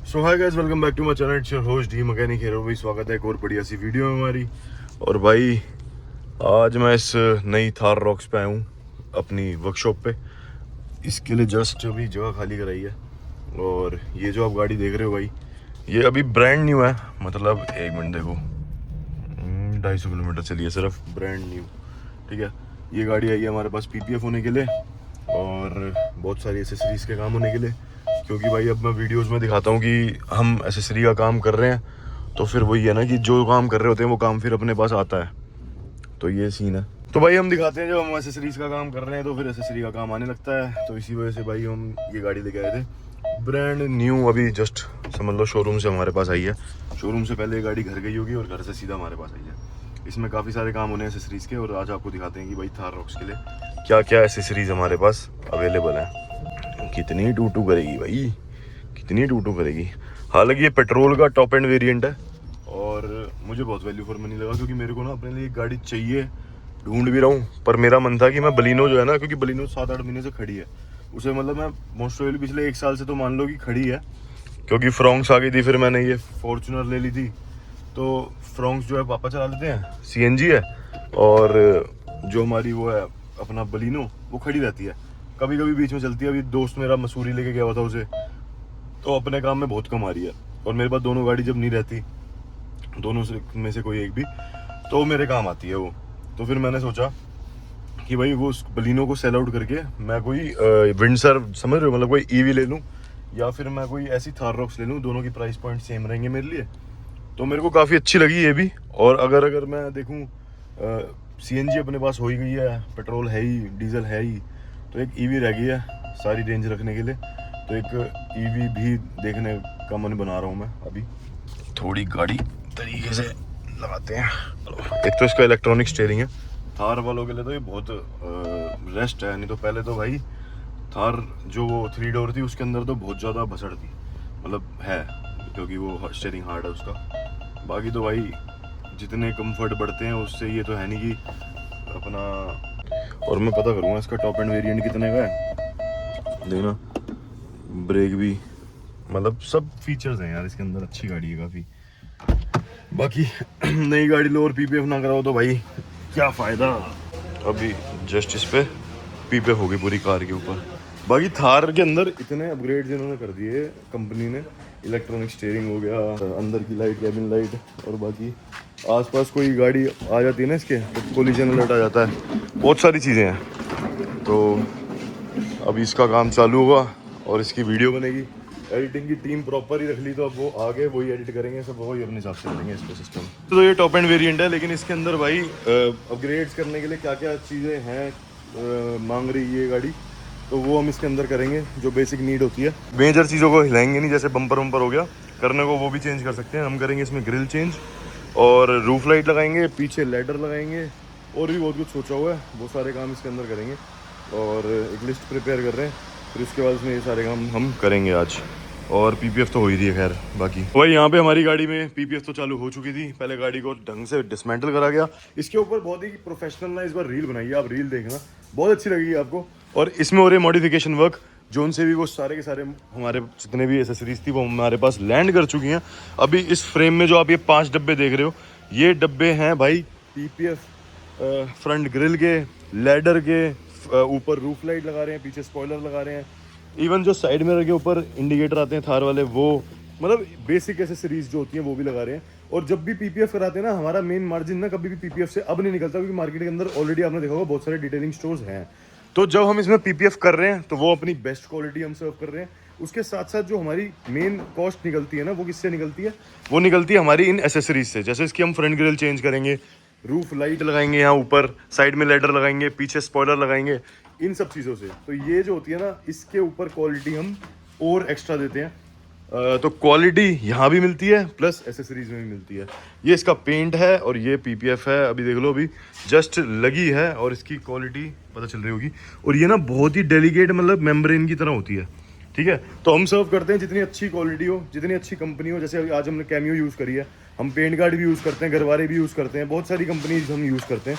So hi guys, welcome back to my channel. It's your host D mechanic hero. भाई स्वागत है एक और बढ़िया सी वीडियो में हमारी। और भाई आज मैं इस नई थार रॉक्स पे आया हूँ अपनी वर्कशॉप पे। इसके लिए जस्ट अभी जगह खाली कराई है। और ये जो आप गाड़ी देख रहे हो भाई, ये अभी ब्रांड न्यू है। मतलब एक मिनट देखो, 250 किलोमीटर चली है सिर्फ, ब्रांड न्यू। ठीक है, ये गाड़ी आई है हमारे पास पीपीएफ होने के लिए और बहुत सारी एसेसरीज के काम होने के लिए। क्योंकि भाई अब मैं वीडियोस में दिखाता हूँ कि हम एसेसरी का काम कर रहे हैं, तो फिर वही है ना कि जो काम कर रहे होते हैं वो काम फिर अपने पास आता है। तो ये सीन है। तो भाई हम दिखाते हैं जब हम एसेसरीज का काम कर रहे हैं तो फिर एसेसरी का काम आने लगता है। तो इसी वजह से भाई हम ये गाड़ी लेके आए थे ब्रांड न्यू, अभी जस्ट समझ लो शोरूम से हमारे पास आई है। शोरूम से पहले ये गाड़ी घर गई होगी और घर से सीधा हमारे पास आई है। इसमें काफ़ी सारे काम होने हैं एसेसरीज के, और आज आपको दिखाते हैं कि भाई थार रॉक्स के लिए क्या क्या एसेसरीज हमारे पास अवेलेबल है। कितनी टूटू करेगी भाई, कितनी टूटू करेगी। हालांकि ये पेट्रोल का टॉप एंड वेरिएंट है और मुझे बहुत वैल्यू फॉर मनी लगा, क्योंकि मेरे को ना अपने लिए एक गाड़ी चाहिए, ढूंढ भी रहा हूँ। पर मेरा मन था कि मैं बलिनो जो है ना, क्योंकि बलिनो 7-8 महीने से खड़ी है, उसे मतलब मैं मोस्ट प्रोबेबली पिछले 1 साल से तो मान लो कि खड़ी है। क्योंकि फ्रॉन्क्स आ गई थी, फिर मैंने ये फॉर्चुनर ले ली थी। तो फ्रॉन्क्स जो है पापा चला लेते हैं, सीएनजी है, और जो हमारी वो है अपना बलिनो, वो खड़ी रहती है, कभी कभी बीच में चलती है। अभी दोस्त मेरा मसूरी लेके गया हुआ था उसे, तो अपने काम में बहुत कम आ रही है। और मेरे पास दोनों गाड़ी जब नहीं रहती, दोनों में से कोई एक भी, तो मेरे काम आती है वो। तो फिर मैंने सोचा कि भाई वो उस बलिनो को सेल आउट करके मैं कोई विंडसर, समझ रहे हो, मतलब कोई ईवी ले लूँ, या फिर मैं कोई ऐसी थार रॉक्स ले लूँ। दोनों की प्राइस पॉइंट सेम रहेंगे मेरे लिए। तो मेरे को काफ़ी अच्छी लगी ये भी। और अगर मैं देखूँ, सीएनजी अपने पास हो ही गई है, पेट्रोल है ही, डीजल है ही, तो एक ईवी रह गई है सारी रेंज रखने के लिए। तो एक ईवी भी देखने का मन बना रहा हूँ मैं। अभी थोड़ी गाड़ी तरीके से लगाते हैं। एक तो इसका इलेक्ट्रॉनिक स्टीयरिंग है। थार वालों के लिए तो ये बहुत रेस्ट है। नहीं तो पहले तो भाई थार जो वो 3 डोर थी उसके अंदर तो बहुत ज़्यादा भसड़ थी, मतलब है, क्योंकि वो स्टीयरिंग हार्ड है उसका। बाकी तो भाई जितने कंफर्ट बढ़ते हैं उससे ये तो है नहीं कि अपना। और मैं पता करूँगा इसका टॉप एंड वेरिएंट कितने का है। देखना, ब्रेक भी, मतलब सब फीचर्स हैं यार इसके अंदर। अच्छी गाड़ी है काफ़ी। बाकी नई गाड़ी लो और पीपीएफ ना कराओ तो भाई क्या फ़ायदा। अभी जस्ट इस पे पीपीएफ होगी पूरी कार के ऊपर। बाकी थार के अंदर इतने अपग्रेड इन्होंने कर दिए कंपनी ने। इलेक्ट्रॉनिक स्टीयरिंग हो गया, अंदर की लाइट, कैबिन लाइट, और बाकी आसपास कोई गाड़ी आ जाती है ना इसके तो कोलिजन अलर्ट आ जाता है। बहुत सारी चीज़ें हैं। तो अभी इसका काम चालू होगा और इसकी वीडियो बनेगी। एडिटिंग की टीम प्रॉपर ही रख ली, तो अब वो आगे वही एडिट करेंगे, सब वही अपने हिसाब से करेंगे इसका सिस्टम। तो ये टॉप एंड वेरिएंट है, लेकिन इसके अंदर भाई अपग्रेड्स करने के लिए क्या क्या चीज़ें हैं मांग रही है ये गाड़ी, तो वो हम इसके अंदर करेंगे जो बेसिक नीड होती है। मेजर चीज़ों को हिलाएंगे नहीं, जैसे बम्पर वम्पर हो गया करने को, वो भी चेंज कर सकते हैं हम। करेंगे इसमें ग्रिल चेंज और रूफ लाइट लगाएंगे, पीछे लेडर लगाएंगे, और भी बहुत कुछ सोचा हुआ है। वो सारे काम इसके अंदर करेंगे और एक लिस्ट प्रिपेयर कर रहे हैं। फिर उसके बाद इसमें ये सारे काम हम करेंगे आज। और पीपीएफ तो हो ही रही है खैर। बाकी वही यहाँ पे हमारी गाड़ी में पीपीएफ तो चालू हो चुकी थी। पहले गाड़ी को ढंग से डिसमेंटल करा गया। इसके ऊपर बहुत ही प्रोफेशनल ना इस बार रील बनाई है, आप रील देखना, बहुत अच्छी लगेगी आपको। और इसमें हो रहे मॉडिफिकेशन वर्क, जोन से भी वो सारे के सारे हमारे जितने भी एसेसरीज थी वो हमारे पास लैंड कर चुकी हैं। अभी इस फ्रेम में जो आप ये 5 डब्बे देख रहे हो, ये डब्बे हैं भाई पीपीएफ फ्रंट ग्रिल के, लेडर के, ऊपर रूफ लाइट लगा रहे हैं, पीछे स्पॉइलर लगा रहे हैं, इवन जो साइड मिरर के ऊपर इंडिकेटर आते हैं थार वाले, वो मतलब बेसिक एसेसरीज जो होती हैं वो भी लगा रहे हैं। और जब भी पीपीएफ कराते हैं ना, हमारा मेन मार्जिन ना कभी भी पीपीएफ से अब नहीं निकलता, क्योंकि मार्केट के अंदर ऑलरेडी आपने देखा होगा बहुत सारे डिटेलिंग स्टोर्स हैं। तो जब हम इसमें पीपीएफ कर रहे हैं तो वो अपनी बेस्ट क्वालिटी हम सर्व कर रहे हैं। उसके साथ साथ जो हमारी मेन कॉस्ट निकलती है ना, वो किससे निकलती है? वो निकलती है हमारी इन एसेसरीज से। जैसे इसकी हम फ्रंट ग्रिल चेंज करेंगे, रूफ लाइट लगाएंगे, यहाँ ऊपर साइड में लेडर लगाएंगे, पीछे स्पॉइलर लगाएंगे, इन सब चीज़ों से। तो ये जो होती है ना, इसके ऊपर क्वालिटी हम और एक्स्ट्रा देते हैं। तो क्वालिटी यहाँ भी मिलती है प्लस एसेसरीज में भी मिलती है। ये इसका पेंट है और ये पीपीएफ है। अभी देख लो, अभी जस्ट लगी है और इसकी क्वालिटी पता चल रही होगी। और ये ना बहुत ही डेलिकेट, मतलब मेम्ब्रेन की तरह होती है। ठीक है, तो हम सर्व करते हैं जितनी अच्छी क्वालिटी हो, जितनी अच्छी कंपनी हो। जैसे अभी आज हमने कैमियो यूज़ करी है, हम पेंट गार्ड भी यूज़ करते हैं, गरवारे भी यूज़ करते हैं, बहुत सारी कंपनीज हम यूज़ करते हैं।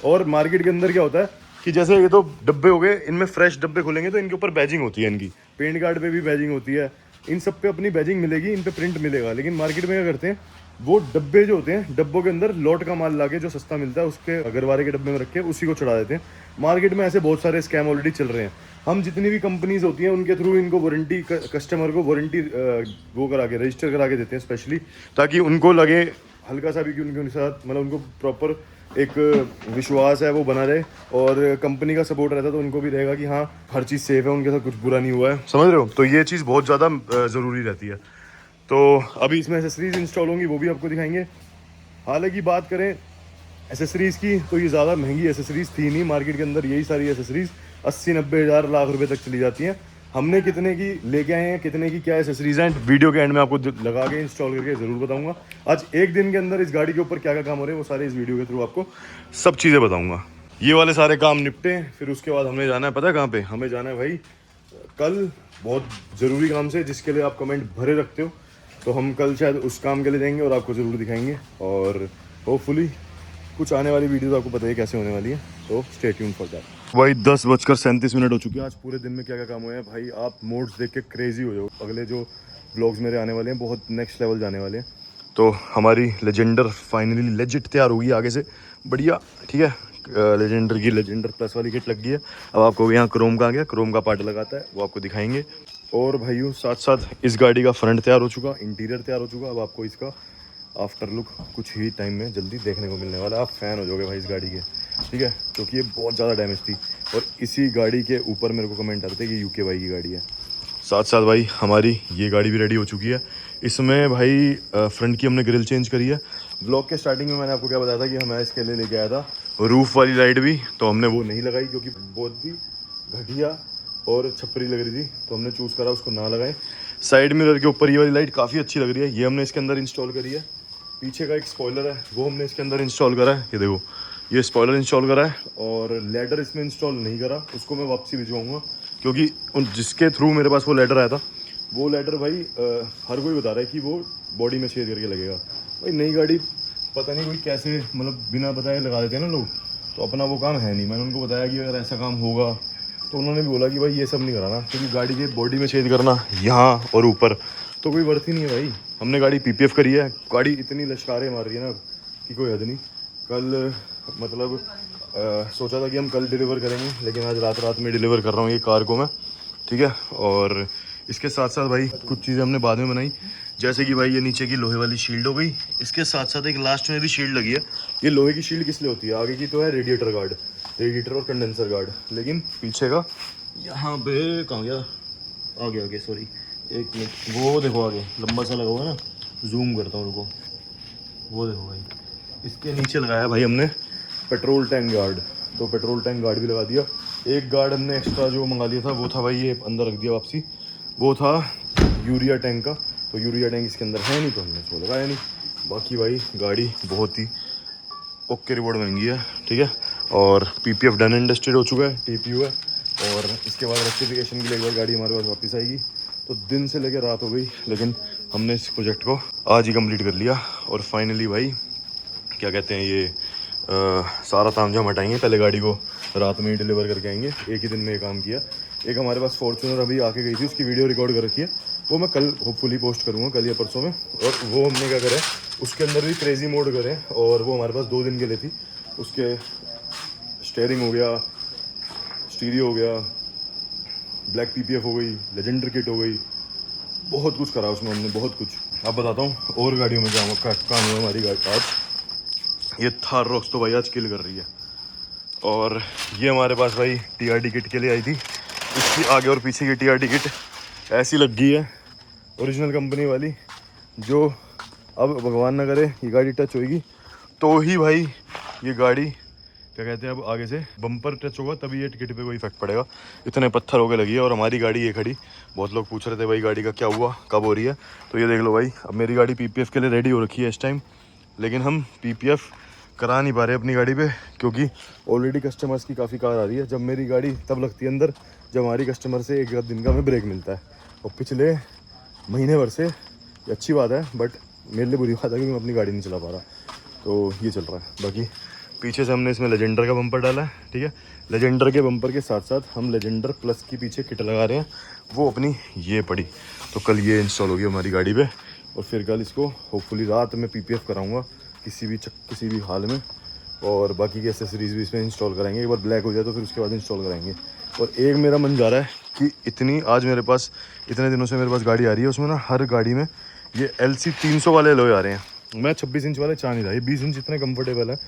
और मार्केट के अंदर क्या होता है कि जैसे ये तो डब्बे हो गए, इनमें फ्रेश डब्बे खुलेंगे तो इनके ऊपर बैजिंग होती है, इनकी पेंट गार्ड पे भी बैजिंग होती है, इन सब पे अपनी बैजिंग मिलेगी, इन पे प्रिंट मिलेगा। लेकिन मार्केट में क्या करते हैं, वो डब्बे जो होते हैं, डब्बों के अंदर लॉट का माल लाके जो सस्ता मिलता है उसके अगरवारे के डब्बे में रख के उसी को चढ़ा देते हैं। मार्केट में ऐसे बहुत सारे स्कैम ऑलरेडी चल रहे हैं। हम जितनी भी कंपनीज होती हैं उनके थ्रू इनको वारंटी, कस्टमर को वारंटी वो करा के रजिस्टर करा के देते हैं स्पेशली, ताकि उनको लगे हल्का सा भी कि उनके साथ मतलब उनको प्रॉपर एक विश्वास है वो बना रहे, और कंपनी का सपोर्ट रहता है तो उनको भी रहेगा कि हाँ हर चीज़ सेफ है, उनके साथ कुछ बुरा नहीं हुआ है, समझ रहे हो। तो ये चीज़ बहुत ज़्यादा ज़रूरी रहती है। तो अभी इसमें एसेसरीज इंस्टॉल होंगी, वो भी आपको दिखाएंगे। हालांकि बात करें एसेसरीज़ की तो ये ज़्यादा महंगी एसेसरीज़ थी नहीं। मार्केट के अंदर यही सारी एसेसरीज़ 80-90 हज़ार लाख रुपए तक चली जाती हैं। हमने कितने की लेके आए हैं, कितने की क्या एसेसरीज हैं, वीडियो के एंड में आपको लगा के इंस्टॉल करके ज़रूर बताऊंगा। आज एक दिन के अंदर इस गाड़ी के ऊपर क्या क्या काम हो रहे हैं वो सारे इस वीडियो के थ्रू आपको सब चीज़ें बताऊंगा। ये वाले सारे काम निपटे, फिर उसके बाद हमें जाना है, पता है कहाँ पे हमें जाना है भाई, कल बहुत ज़रूरी काम से, जिसके लिए आप कमेंट भरे रखते हो। तो हम कल शायद उस काम के लिए जाएंगे और आपको ज़रूर दिखाएंगे, और होपफुली कुछ आने वाली वीडियोस आपको पता है कैसे होने वाली है। तो स्टे ट्यून्ड फॉर दैट। भाई 10:37 हो चुकी है। आज पूरे दिन में क्या क्या काम हुए हैं भाई, आप मोड्स देख के क्रेजी हो जाओ। अगले जो ब्लॉग्स मेरे आने वाले हैं बहुत नेक्स्ट लेवल जाने वाले हैं। तो हमारी लेजेंडर फाइनली लेजिट तैयार होगी आगे से, बढ़िया, ठीक है। लेजेंडर की लेजेंडर प्लस वाली किट लग गई है। अब आपको यहाँ क्रोम का आ गया, क्रोम का पार्ट लगाता है वो आपको दिखाएंगे। और भाइयों साथ साथ इस गाड़ी का फ्रंट तैयार हो चुका, इंटीरियर तैयार हो चुका। अब आपको इसका आफ्टर लुक कुछ ही टाइम में जल्दी देखने को मिलने वाला है। आप फ़ैन हो जाओगे भाई इस गाड़ी के, ठीक है, क्योंकि ये बहुत ज़्यादा डैमेज थी। और इसी गाड़ी के ऊपर मेरे को कमेंट आते थे कि यूके भाई की गाड़ी है। साथ साथ भाई हमारी ये गाड़ी भी रेडी हो चुकी है। इसमें भाई फ्रंट की हमने ग्रिल चेंज करी है। ब्लॉग के स्टार्टिंग में मैंने आपको क्या बताया था कि मैं इसके लिए लेके आया था रूफ़ वाली लाइट भी, तो हमने वो नहीं लगाई क्योंकि बहुत ही घटिया और छपरी लग रही थी, तो हमने चूज़ करा उसको ना लगाएं। साइड मिरर के ऊपर ये वाली लाइट काफ़ी अच्छी लग रही है, ये हमने इसके अंदर इंस्टॉल करी है। पीछे का एक स्पॉइलर है वो हमने इसके अंदर इंस्टॉल करा है, ये देखो ये स्पॉइलर इंस्टॉल करा है। और लेडर इसमें इंस्टॉल नहीं करा, उसको मैं वापसी भिजवाऊँगा, क्योंकि उन जिसके थ्रू मेरे पास वो लेटर आया था वो लेटर भाई हर कोई बता रहा है कि वो बॉडी में छेद करके लगेगा। भाई नई गाड़ी पता नहीं कोई कैसे मतलब बिना बताए लगा देते हैं ना लोग, तो अपना वो काम है नहीं। मैंने उनको बताया कि अगर ऐसा काम होगा तो उन्होंने भी बोला कि भाई ये सब नहीं कराना, क्योंकि गाड़ी के बॉडी में छेद करना यहाँ और ऊपर तो कोई वर्थ ही नहीं है भाई। हमने गाड़ी पीपीएफ करी है, गाड़ी इतनी लश्कारे मार रही है ना कि कोई हद नहीं। कल मतलब सोचा था कि हम कल डिलीवर करेंगे, लेकिन आज रात में डिलीवर कर रहा हूँ ये कार को मैं, ठीक है। और इसके साथ साथ भाई कुछ चीज़ें हमने बाद में बनाई, जैसे कि भाई ये नीचे की लोहे वाली शील्ड हो गई। इसके साथ साथ एक लास्ट में भी शील्ड लगी है। ये लोहे की शील्ड किस लिए होती है, आगे की तो है रेडिएटर गार्ड, रेडिएटर और कंडेंसर गार्ड, लेकिन पीछे का यहाँ पे कहाँ गया, आगे सॉरी एक मिनट, वो देखो आगे लंबा सा लगा हुआ है ना, जूम करता हूँ उनको, वो देखो भाई इसके नीचे लगाया भाई हमने पेट्रोल टैंक गार्ड। तो पेट्रोल टैंक गार्ड भी लगा दिया। एक गार्ड हमने एक्स्ट्रा जो मंगा लिया था वो था भाई ये अंदर रख दिया वापसी, वो था यूरिया टैंक का। तो यूरिया टैंक इसके अंदर है नहीं तो हमने इसको लगाया नहीं। बाकी भाई गाड़ी बहुत ही ओके रिवॉर्ड महंगी है, ठीक है। और पीपीएफ डन एंड डस्टेड हो चुका है, टीपीयू है। और इसके बाद रेक्टिफिकेशन के लिए एक बार गाड़ी हमारे पास वापस आएगी। तो दिन से लेकर रात हो गई, लेकिन हमने इस प्रोजेक्ट को आज ही कंप्लीट कर लिया। और फाइनली भाई क्या कहते हैं ये सारा तामझाम हटाएंगे, पहले गाड़ी को रात में ही डिलीवर करके आएंगे। एक ही दिन में ये काम किया। एक हमारे पास फॉर्च्यूनर अभी आके गई थी, उसकी वीडियो रिकॉर्ड कर रखी है, वो मैं कल होपफुली पोस्ट करूँगा, कल या परसों में। और वो हमने क्या करें उसके अंदर भी क्रेजी मोड करें, और वो हमारे पास 2 दिन के लिए थी। उसके स्टेयरिंग हो गया, स्टीरियो हो गया, ब्लैक पीपीएफ हो गई, लेजेंडर किट हो गई, बहुत कुछ करा उसमें हमने, बहुत कुछ। अब बताता हूँ और गाड़ियों में जाऊँगा काम हुआ हमारी गाड़ी आज। ये थार रॉक्स तो भाई आज किल कर रही है। और ये हमारे पास भाई टीआरडी किट के लिए आई थी। इसकी आगे और पीछे की टीआरडी किट ऐसी लग गई है ओरिजिनल कंपनी वाली, जो अब भगवान ना करे ये गाड़ी टच होगी तो ही भाई ये गाड़ी क्या कहते हैं अब आगे से बम्पर टच होगा तभी ये टिकट पे कोई इफेक्ट पड़ेगा। इतने पत्थर होके लगी है। और हमारी गाड़ी ये खड़ी, बहुत लोग पूछ रहे थे भाई गाड़ी का क्या हुआ, कब हो रही है। तो ये देख लो भाई, अब मेरी गाड़ी पीपीएफ के लिए रेडी हो रखी है इस टाइम, लेकिन हम पीपीएफ करा नहीं पा रहे अपनी गाड़ी पे, क्योंकि ऑलरेडी कस्टमर्स की काफ़ी कार आ रही है। जब मेरी गाड़ी तब लगती है अंदर जब हमारी कस्टमर से 1 दिन का हमें ब्रेक मिलता है। और पिछले महीने भर से ये अच्छी बात है, बट मेरे लिए बुरी बात है कि मैं अपनी गाड़ी नहीं चला पा रहा। तो ये चल रहा है। बाकी पीछे से हमने इसमें लेजेंडर का बम्पर डाला है, ठीक है। लेजेंडर के बम्पर के साथ साथ हम लेजेंडर प्लस की पीछे किट लगा रहे हैं, वो अपनी ये पड़ी। तो कल ये इंस्टॉल होगी हमारी गाड़ी पे और फिर कल इसको होपफुली रात में PPF कराऊंगा किसी भी हाल में। और बाकी की एसेसरीज भी इसमें इंस्टॉल कराएंगे। एक बार ब्लैक हो जाए तो फिर उसके बाद इंस्टॉल कराएंगे। और एक मेरा मन जा रहा है कि इतने दिनों से मेरे पास गाड़ी आ रही है, उसमें ना हर गाड़ी में ये LC 300 वाले एलॉय आ रहे हैं। मैं 26 इंच वाले चाह नहीं रहा, ये 20 इंच इतने कंफर्टेबल है।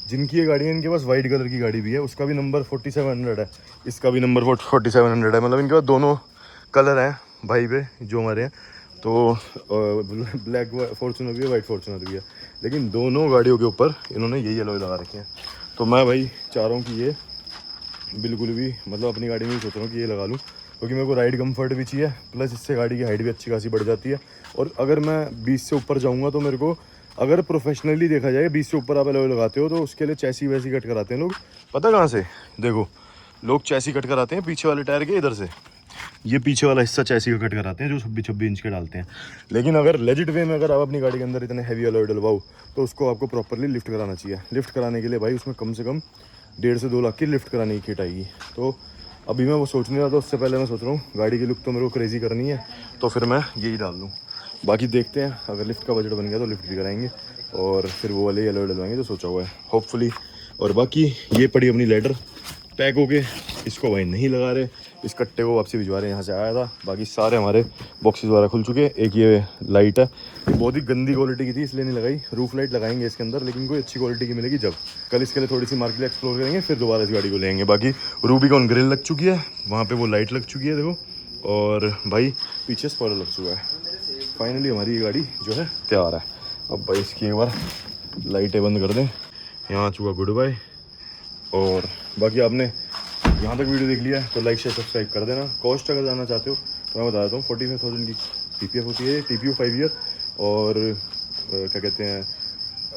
जिनकी ये गाड़ी है इनके पास वाइट कलर की गाड़ी भी है, उसका भी नंबर 4700 है, इसका भी नंबर 4700 है। मतलब इनके पास दोनों कलर हैं भाई पे जो हमारे हैं। तो ब्लैक फॉर्चुनर भी है, वाइट फॉर्चुनर भी है, लेकिन दोनों गाड़ियों के ऊपर इन्होंने यही एलॉय लगा रखे हैं। तो मैं भाई चाह रहा हूँ कि ये बिल्कुल भी मतलब अपनी गाड़ी में ही सोच रहा हूँ कि ये लगा लूँ, क्योंकि मेरे को राइड कंफर्ट भी चाहिए, प्लस इससे गाड़ी की हाइट भी अच्छी खासी बढ़ जाती है। और अगर मैं 20 से ऊपर जाऊँगा तो मेरे को, अगर प्रोफेशनली देखा जाए 20 से ऊपर आप एलॉय लगाते हो तो उसके लिए चैसी वैसी कट कराते हैं लोग। पता कहाँ से? देखो, लोग चैसी कट कराते हैं पीछे वाले टायर के इधर से, ये पीछे वाला हिस्सा चैसी का कट कराते हैं जो 26 इंच के डालते हैं। लेकिन अगर लेजिट वे में अगर आप अपनी गाड़ी के अंदर इतने हैवी एलॉय डलवाओ तो उसको आपको प्रॉपरली लिफ्ट कराना चाहिए। लिफ्ट कराने के लिए भाई उसमें कम से कम 1.5 से 2 लाख की लिफ्ट कराने की किट आएगी। तो अभी मैं वो सोच नहीं रहा था, उससे पहले मैं सोच रहा हूँ गाड़ी की लुक तो मेरे को क्रेजी करनी है, तो फिर मैं यही डाल दूँ। बाकी देखते हैं, अगर लिफ्ट का बजट बन गया तो लिफ्ट भी कराएंगे और फिर वो वाले एलॉय डलवाएंगे जो सोचा हुआ है होपफुली। और बाकी ये पड़ी अपनी लेडर पैक हो के, इसको भाई नहीं लगा रहे, इस कट्टे को वापसी भिजवा रहे हैं। यहाँ से आया था, बाकी सारे हमारे बॉक्सेस वगैरह खुल चुके हैं। एक ये लाइट है, ये बहुत ही गंदी क्वालिटी की थी इसलिए नहीं लगाई। रूफ लाइट लगाएंगे इसके अंदर, लेकिन कोई अच्छी क्वालिटी की मिलेगी जब। कल इसके लिए थोड़ी सी मार्केट एक्सप्लोर करेंगे, फिर दोबारा इस गाड़ी को लेंगे। बाकी रूबिकॉन ग्रिल लग चुकी है, वहाँ पर वो लाइट लग चुकी है देखो, और भाई पीछे स्पॉइलर लग चुका है। फाइनली हमारी ये गाड़ी जो है तैयार है। अब भाई इसकी एक बार लाइटें बंद कर दें। यहाँ आ चुका गुड बाय। और बाकी आपने यहाँ तक वीडियो देख लिया तो लाइक शेयर सब्सक्राइब कर देना। कॉस्ट अगर जाना चाहते हो तो मैं बता देता हूँ, 45,000 की PPF होती है, TPU 5 ईयर। और क्या कहते हैं,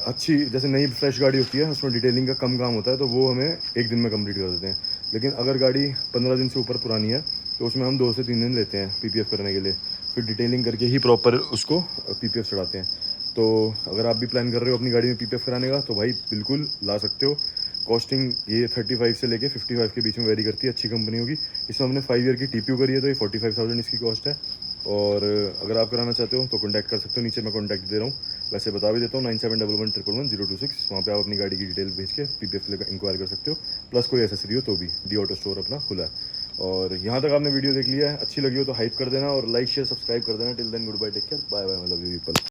अच्छी जैसे नई फ्रेश गाड़ी होती है उसमें डिटेलिंग का कम काम होता है, तो वो हमें एक दिन में कंप्लीट कर देते हैं। लेकिन अगर गाड़ी 15 दिन से ऊपर पुरानी है तो उसमें हम 2 से 3 दिन लेते हैं PPF करने के लिए, फिर डिटेलिंग करके ही प्रॉपर उसको PPF चढ़ाते हैं। तो अगर आप भी प्लान कर रहे हो अपनी गाड़ी में PPF कराने का तो भाई बिल्कुल ला सकते हो। कॉस्टिंग ये 35 से लेके 55 के बीच में वेरी करती है, अच्छी कंपनी होगी। इसमें हमने 5 ईयर की TPU करी है तो ये 45,000 इसकी कॉस्ट है। और अगर आप कराना चाहते हो तो कॉन्टैक्ट कर सकते हो, नीचे मैं कॉन्टैक्ट दे रहा हूँ, वैसे बता भी देता हूँ 9711111026। वहाँ पे आप अपनी गाड़ी की डिटेल भेज के PPF इंक्वायर कर सकते हो, प्लस कोई एसेसरी हो तो भी। डी ऑटो स्टोर अपना खुला है। और यहाँ तक आपने वीडियो देख लिया है, अच्छी लगी हो तो हाइप कर देना और लाइक शेयर सब्सक्राइब कर देना। Till then goodbye, take care, bye bye, love you people.